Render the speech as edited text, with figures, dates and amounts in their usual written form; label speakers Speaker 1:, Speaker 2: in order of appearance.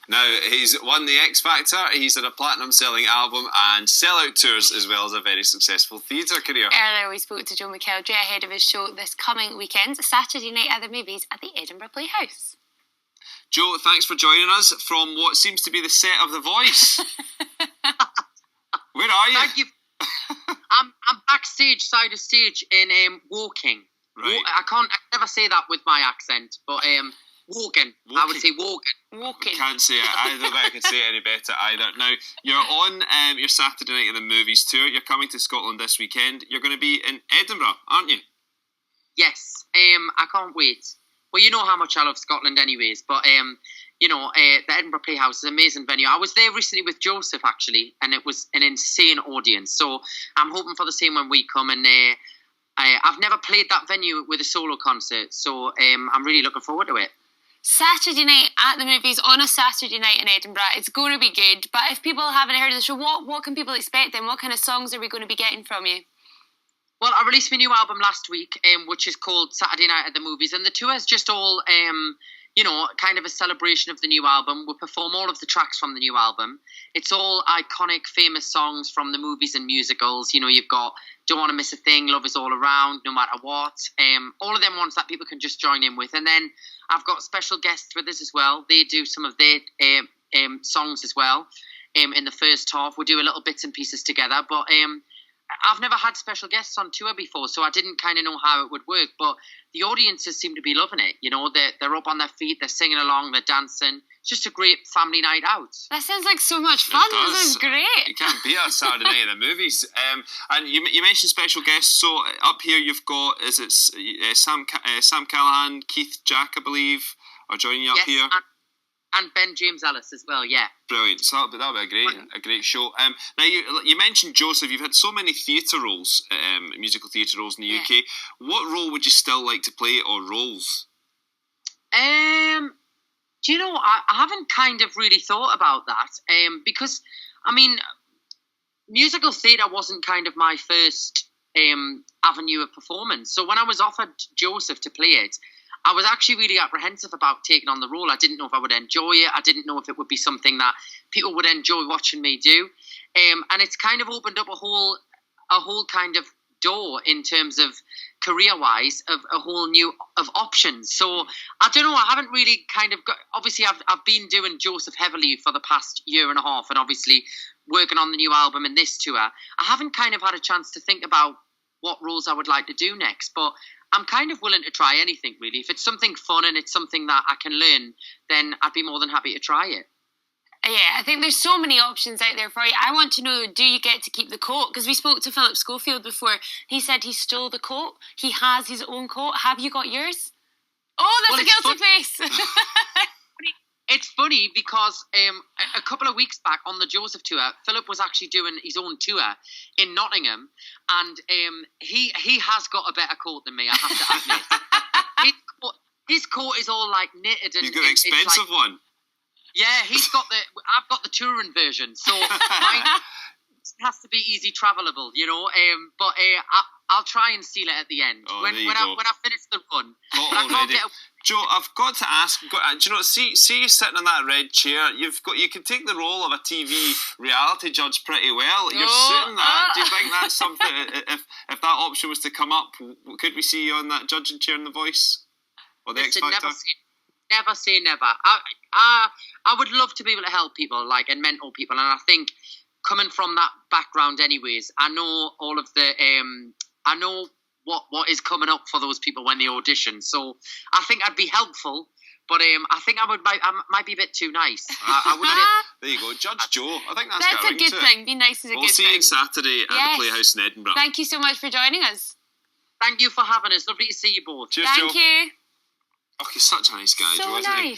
Speaker 1: Now, he's won the X Factor, he's had a platinum-selling album and sellout tours, as well as a very successful theatre career.
Speaker 2: Earlier we spoke to Joe McElderry ahead of his show this coming weekend, Saturday night at the movies at the Edinburgh Playhouse.
Speaker 1: Joe, thanks for joining us from what seems to be the set of The Voice. Where are you?
Speaker 3: Thank you. I'm backstage, side of stage in Woking.
Speaker 1: Right.
Speaker 3: I can never say that with my accent, but Woking. I would say Woking.
Speaker 2: Woking.
Speaker 1: Can't say it. I don't think I can say it any better either. Now, you're on your Saturday night of the movies tour. You're coming to Scotland this weekend. You're going to be in Edinburgh, aren't you?
Speaker 3: Yes. I can't wait. Well, you know how much I love Scotland anyways, but the Edinburgh Playhouse is an amazing venue. I was there recently with Joseph, actually, and it was an insane audience. So I'm hoping for the same when we come. And I've never played that venue with a solo concert, so I'm really looking forward to it.
Speaker 2: Saturday night at the movies on a Saturday night in Edinburgh. It's going to be good. But if people haven't heard of the show, what can people expect then? What kind of songs are we going to be getting from you?
Speaker 3: Well, I released my new album last week, which is called Saturday Night at the Movies, and the tour is just all, kind of a celebration of the new album. We'll perform all of the tracks from the new album. It's all iconic, famous songs from the movies and musicals. You know, you've got Don't Want to Miss a Thing, Love Is All Around, No Matter What, all of them ones that people can just join in with. And then I've got special guests with us as well. They do some of their songs as well in the first half. We'll do a little bits and pieces together, but I've never had special guests on tour before, so I didn't kind of know how it would work, but the audiences seem to be loving it. You know, they're up on their feet, they're singing along, they're dancing. It's just a great family night out.
Speaker 2: That sounds like so much fun. This is great.
Speaker 1: You can't beat a Saturday night in the movies. And you mentioned special guests, so up here you've got, Sam Callahan, Keith Jack, I believe, are joining you up here?
Speaker 3: And Ben James Ellis as well, yeah.
Speaker 1: Brilliant. So that'll be a great show. Now you mentioned Joseph. You've had so many theatre roles, musical theatre roles in the UK. What role would you still like to play, or roles?
Speaker 3: Do you know? I haven't kind of really thought about that. Because I mean, musical theatre wasn't kind of my first avenue of performance. So when I was offered Joseph to play it, I was actually really apprehensive about taking on the role. I didn't know if I would enjoy it. I didn't know if it would be something that people would enjoy watching me do. And it's kind of opened up a whole kind of door in terms of career-wise of a whole new of options. So I don't know. I haven't really kind of got. Obviously, I've been doing Joseph heavily for the past year and a half, and obviously working on the new album and this tour. I haven't kind of had a chance to think about what roles I would like to do next, but I'm kind of willing to try anything, really. If it's something fun and it's something that I can learn, then I'd be more than happy to try it.
Speaker 2: Yeah, I think there's so many options out there for you. I want to know, do you get to keep the coat? Because we spoke to Philip Schofield before. He said he stole the coat. He has his own coat. Have you got yours? Oh, that's a guilty face.
Speaker 3: It's funny because a couple of weeks back on the Joseph tour, Philip was actually doing his own tour in Nottingham, and he has got a better coat than me, I have to admit. his coat is all like knitted, and
Speaker 1: he's got an expensive one.
Speaker 3: Yeah, I've got the touring version, so mine has to be easy travelable, you know. But I'll try and steal it at the end when I finish the run. But I can't get.
Speaker 1: Joe, I've got to ask. Do you know? See you sitting in that red chair. You can take the role of a TV reality judge pretty well. You're sitting that. Do you think that's something? If that option was to come up, could we see you on that judging chair in The Voice or the X Factor?
Speaker 3: Never say never. I would love to be able to help people, like, and mentor people, and I think coming from that background, anyways, I know all of the I know what is coming up for those people when they audition. So I think I'd be helpful, but I think I might be a bit too nice. I wouldn't.
Speaker 1: There you go, Judge Joe. I think that's
Speaker 2: a good thing. Be nice is a good thing.
Speaker 1: We'll see you Saturday at the Playhouse in Edinburgh.
Speaker 2: Thank you so much for joining us.
Speaker 3: Thank you for having us. Lovely to see you both.
Speaker 1: Cheers,
Speaker 2: Thank
Speaker 1: Joe.
Speaker 2: you.
Speaker 1: Oh, he's such a nice guy,
Speaker 2: So
Speaker 1: Joe, isn't he?
Speaker 2: nice.